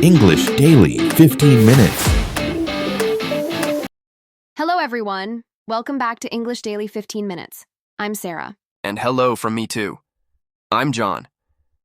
English Daily 15 Minutes. Hello, everyone. Welcome back to English Daily 15 Minutes. I'm Sarah. And hello from me too. I'm John.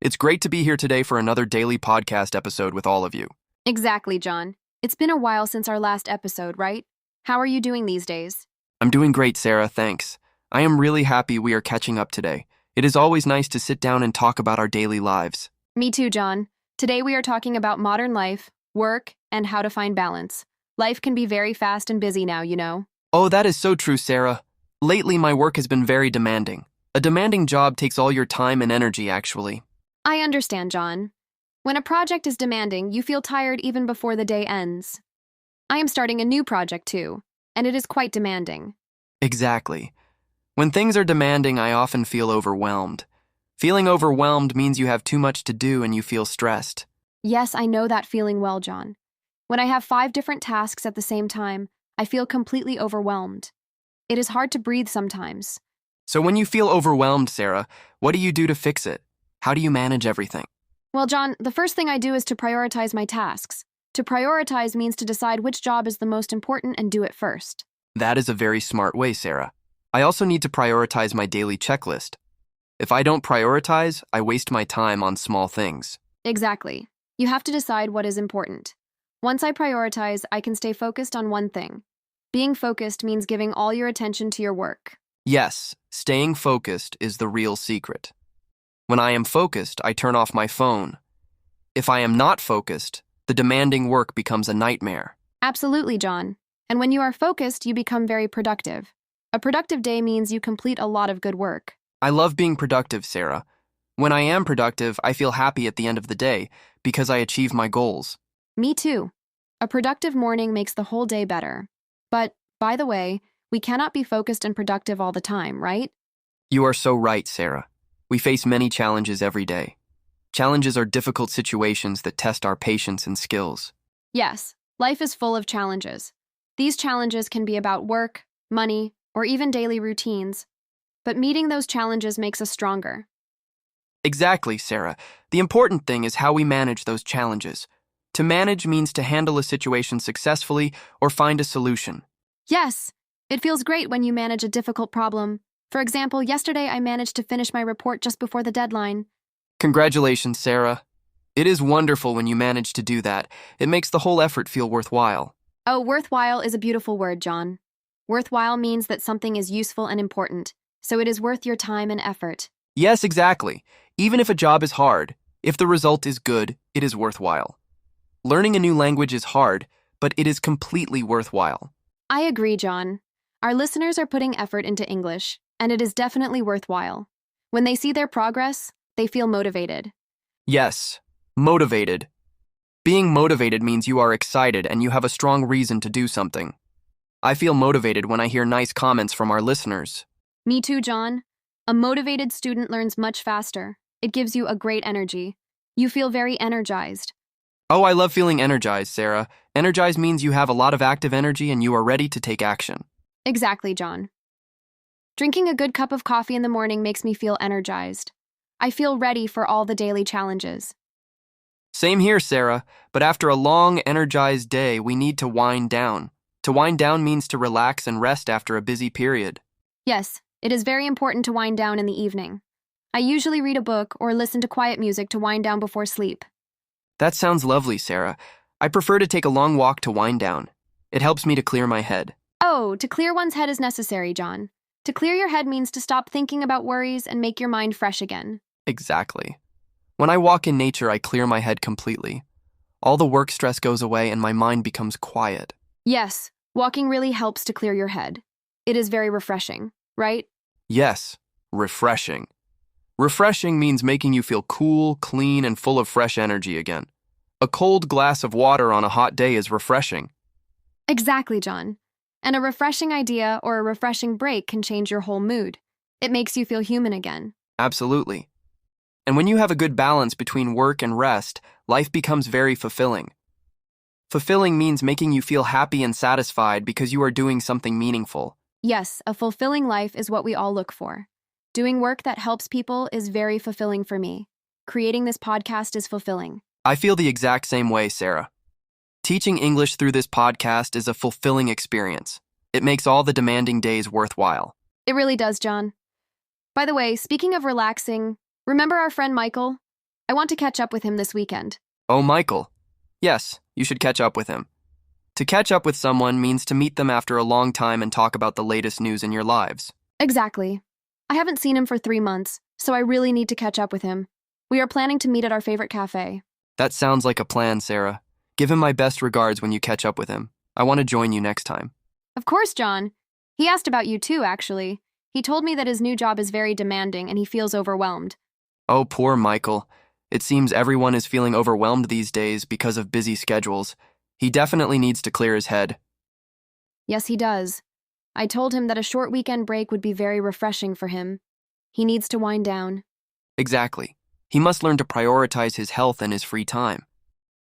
It's great to be here today for another daily podcast episode with all of you. Exactly, John. It's been a while since our last episode, right? How are you doing these days? I'm doing great, Sarah, thanks. I am really happy we are catching up today. It is always nice to sit down and talk about our daily lives. Me too, John. Today we are talking about modern life, work, and how to find balance. Life can be very fast and busy now, you know. Oh, that is so true, Sarah. Lately, my work has been very demanding. A demanding job takes all your time and energy, actually. I understand, John. When a project is demanding, you feel tired even before the day ends. I am starting a new project too, and it is quite demanding. Exactly. When things are demanding, I often feel overwhelmed. Feeling overwhelmed means you have too much to do and you feel stressed. Yes, I know that feeling well, John. When I have 5 different tasks at the same time, I feel completely overwhelmed. It is hard to breathe sometimes. So when you feel overwhelmed, Sarah, what do you do to fix it? How do you manage everything? Well, John, the first thing I do is to prioritize my tasks. To prioritize means to decide which job is the most important and do it first. That is a very smart way, Sarah. I also need to prioritize my daily checklist. If I don't prioritize, I waste my time on small things. Exactly. You have to decide what is important. Once I prioritize, I can stay focused on one thing. Being focused means giving all your attention to your work. Yes, staying focused is the real secret. When I am focused, I turn off my phone. If I am not focused, the demanding work becomes a nightmare. Absolutely, John. And when you are focused, you become very productive. A productive day means you complete a lot of good work. I love being productive, Sarah. When I am productive, I feel happy at the end of the day because I achieve my goals. Me too. A productive morning makes the whole day better. But, by the way, we cannot be focused and productive all the time, right? You are so right, Sarah. We face many challenges every day. Challenges are difficult situations that test our patience and skills. Yes, life is full of challenges. These challenges can be about work, money, or even daily routines. But meeting those challenges makes us stronger. Exactly, Sarah. The important thing is how we manage those challenges. To manage means to handle a situation successfully or find a solution. Yes, it feels great when you manage a difficult problem. For example, yesterday I managed to finish my report just before the deadline. Congratulations, Sarah. It is wonderful when you manage to do that. It makes the whole effort feel worthwhile. Oh, worthwhile is a beautiful word, John. Worthwhile means that something is useful and important, so it is worth your time and effort. Yes, exactly. Even if a job is hard, if the result is good, it is worthwhile. Learning a new language is hard, but it is completely worthwhile. I agree, John. Our listeners are putting effort into English, and it is definitely worthwhile. When they see their progress, they feel motivated. Yes, motivated. Being motivated means you are excited and you have a strong reason to do something. I feel motivated when I hear nice comments from our listeners. Me too, John. A motivated student learns much faster. It gives you a great energy. You feel very energized. Oh, I love feeling energized, Sarah. Energized means you have a lot of active energy and you are ready to take action. Exactly, John. Drinking a good cup of coffee in the morning makes me feel energized. I feel ready for all the daily challenges. Same here, Sarah, but after a long, energized day, we need to wind down. To wind down means to relax and rest after a busy period. Yes, it is very important to wind down in the evening. I usually read a book or listen to quiet music to wind down before sleep. That sounds lovely, Sarah. I prefer to take a long walk to wind down. It helps me to clear my head. Oh, to clear one's head is necessary, John. To clear your head means to stop thinking about worries and make your mind fresh again. Exactly. When I walk in nature, I clear my head completely. All the work stress goes away and my mind becomes quiet. Yes, walking really helps to clear your head. It is very refreshing, right? Yes, refreshing. Refreshing means making you feel cool, clean, and full of fresh energy again. A cold glass of water on a hot day is refreshing. Exactly, John. And a refreshing idea or a refreshing break can change your whole mood. It makes you feel human again. Absolutely. And when you have a good balance between work and rest, life becomes very fulfilling. Fulfilling means making you feel happy and satisfied because you are doing something meaningful. Yes, a fulfilling life is what we all look for. Doing work that helps people is very fulfilling for me. Creating this podcast is fulfilling. I feel the exact same way, Sarah. Teaching English through this podcast is a fulfilling experience. It makes all the demanding days worthwhile. It really does, John. By the way, speaking of relaxing, remember our friend Michael? I want to catch up with him this weekend. Oh, Michael. Yes, you should catch up with him. To catch up with someone means to meet them after a long time and talk about the latest news in your lives. Exactly. I haven't seen him for 3 months, so I really need to catch up with him. We are planning to meet at our favorite cafe. That sounds like a plan, Sarah. Give him my best regards when you catch up with him. I want to join you next time. Of course, John. He asked about you too, actually. He told me that his new job is very demanding and he feels overwhelmed. Oh, poor Michael. It seems everyone is feeling overwhelmed these days because of busy schedules. He definitely needs to clear his head. Yes, he does. I told him that a short weekend break would be very refreshing for him. He needs to wind down. Exactly. He must learn to prioritize his health and his free time.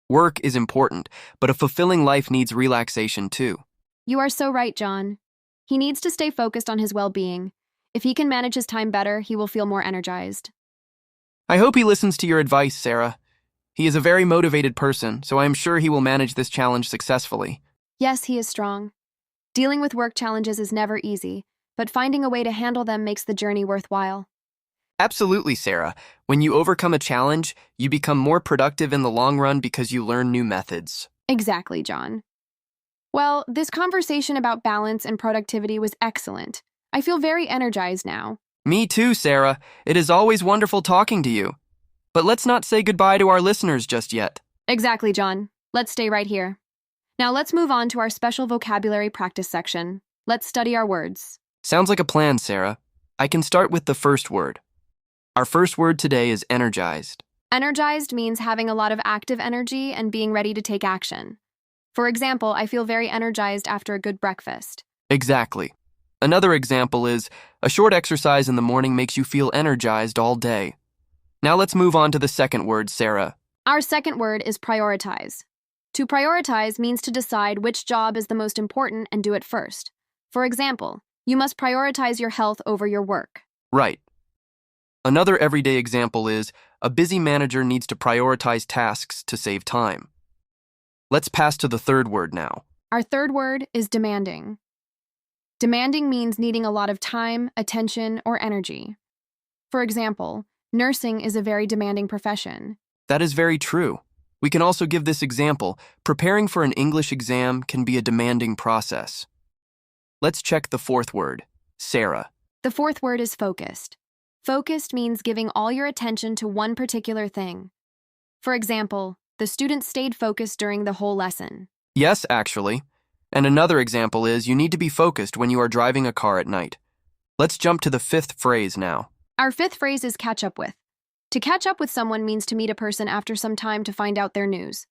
Work is important, but a fulfilling life needs relaxation too. You are so right, John. He needs to stay focused on his well-being. If he can manage his time better, he will feel more energized. I hope he listens to your advice, Sarah. He is a very motivated person, so I am sure he will manage this challenge successfully. Yes, he is strong. Dealing with work challenges is never easy, but finding a way to handle them makes the journey worthwhile. Absolutely, Sarah. When you overcome a challenge, you become more productive in the long run because you learn new methods. Exactly, John. Well, this conversation about balance and productivity was excellent. I feel very energized now. Me too, Sarah. It is always wonderful talking to you. But let's not say goodbye to our listeners just yet. Exactly, John. Let's stay right here. Now let's move on to our special vocabulary practice section. Let's study our words. Sounds like a plan, Sarah. I can start with the first word. Our first word today is energized. Energized means having a lot of active energy and being ready to take action. For example, I feel very energized after a good breakfast. Exactly. Another example is, a short exercise in the morning makes you feel energized all day. Now let's move on to the second word, Sarah. Our second word is prioritize. To prioritize means to decide which job is the most important and do it first. For example, you must prioritize your health over your work. Right. Another everyday example is, a busy manager needs to prioritize tasks to save time. Let's pass to the third word now. Our third word is demanding. Demanding means needing a lot of time, attention, or energy. For example, nursing is a very demanding profession. That is very true. We can also give this example. Preparing for an English exam can be a demanding process. Let's check the fourth word, Sarah. The fourth word is focused. Focused means giving all your attention to one particular thing. For example, the student stayed focused during the whole lesson. Yes, actually. And another example is, you need to be focused when you are driving a car at night. Let's jump to the fifth phrase now. Our fifth phrase is catch up with. To catch up with someone means to meet a person after some time to find out their news.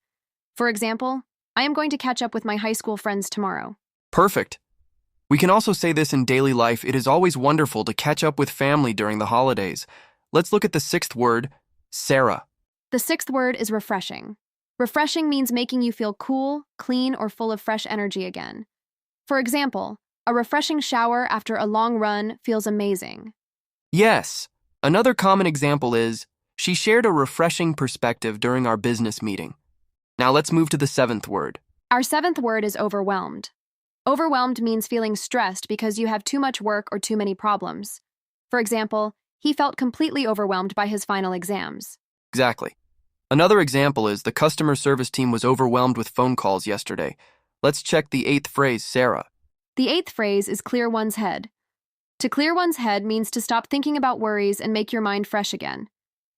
For example, I am going to catch up with my high school friends tomorrow. Perfect. We can also say this in daily life. It is always wonderful to catch up with family during the holidays. Let's look at the sixth word, Sarah. The sixth word is refreshing. Refreshing means making you feel cool, clean, or full of fresh energy again. For example, a refreshing shower after a long run feels amazing. Yes. Another common example is, she shared a refreshing perspective during our business meeting. Now let's move to the seventh word. Our seventh word is overwhelmed. Overwhelmed means feeling stressed because you have too much work or too many problems. For example, he felt completely overwhelmed by his final exams. Exactly. Another example is, the customer service team was overwhelmed with phone calls yesterday. Let's check the eighth phrase, Sarah. The eighth phrase is clear one's head. To clear one's head means to stop thinking about worries and make your mind fresh again.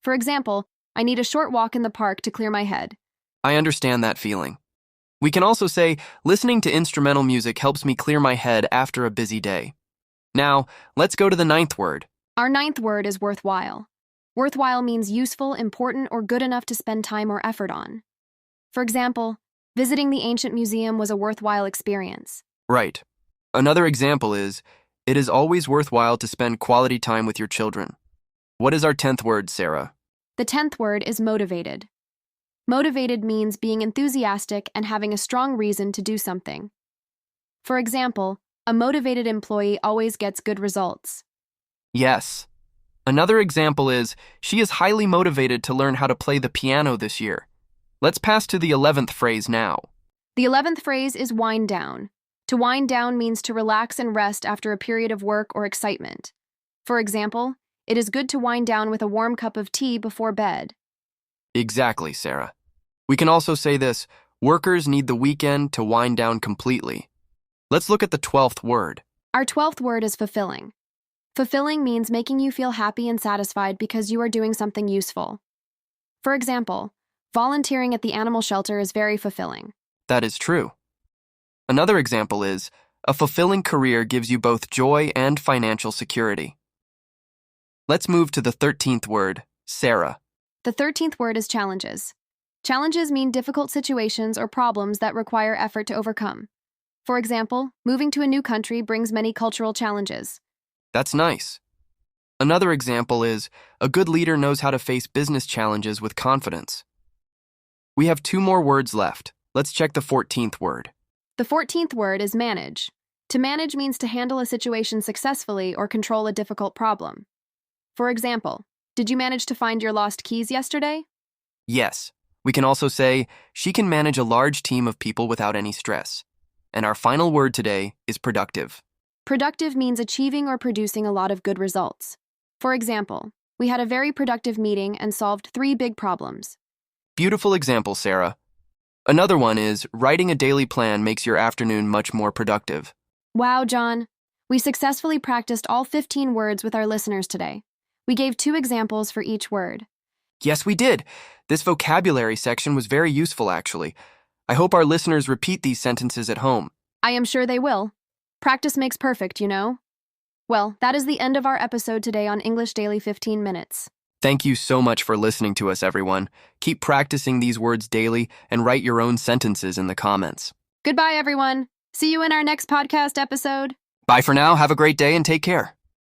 For example, I need a short walk in the park to clear my head. I understand that feeling. We can also say, listening to instrumental music helps me clear my head after a busy day. Now, let's go to the ninth word. Our ninth word is worthwhile. Worthwhile means useful, important, or good enough to spend time or effort on. For example, visiting the ancient museum was a worthwhile experience. Right. Another example is, it is always worthwhile to spend quality time with your children. What is our 10th word, Sarah? The 10th word is motivated. Motivated means being enthusiastic and having a strong reason to do something. For example, a motivated employee always gets good results. Yes. Another example is, she is highly motivated to learn how to play the piano this year. Let's pass to the 11th phrase now. The 11th phrase is wind down. To wind down means to relax and rest after a period of work or excitement. For example, it is good to wind down with a warm cup of tea before bed. Exactly, Sarah. We can also say this: workers need the weekend to wind down completely. Let's look at the 12th word. Our 12th word is fulfilling. Fulfilling means making you feel happy and satisfied because you are doing something useful. For example, volunteering at the animal shelter is very fulfilling. That is true. Another example is, a fulfilling career gives you both joy and financial security. Let's move to the 13th word, Sarah. The 13th word is challenges. Challenges mean difficult situations or problems that require effort to overcome. For example, moving to a new country brings many cultural challenges. That's nice. Another example is, a good leader knows how to face business challenges with confidence. We have 2 more words left. Let's check the 14th word. The 14th word is manage. To manage means to handle a situation successfully or control a difficult problem. For example, did you manage to find your lost keys yesterday? Yes. We can also say, she can manage a large team of people without any stress. And our final word today is productive. Productive means achieving or producing a lot of good results. For example, we had a very productive meeting and solved 3 big problems. Beautiful example, Sarah. Another one is, writing a daily plan makes your afternoon much more productive. Wow, John. We successfully practiced all 15 words with our listeners today. We gave 2 examples for each word. Yes, we did. This vocabulary section was very useful, actually. I hope our listeners repeat these sentences at home. I am sure they will. Practice makes perfect, you know? Well, that is the end of our episode today on English Daily 15 Minutes. Thank you so much for listening to us, everyone. Keep practicing these words daily and write your own sentences in the comments. Goodbye, everyone. See you in our next podcast episode. Bye for now. Have a great day and take care.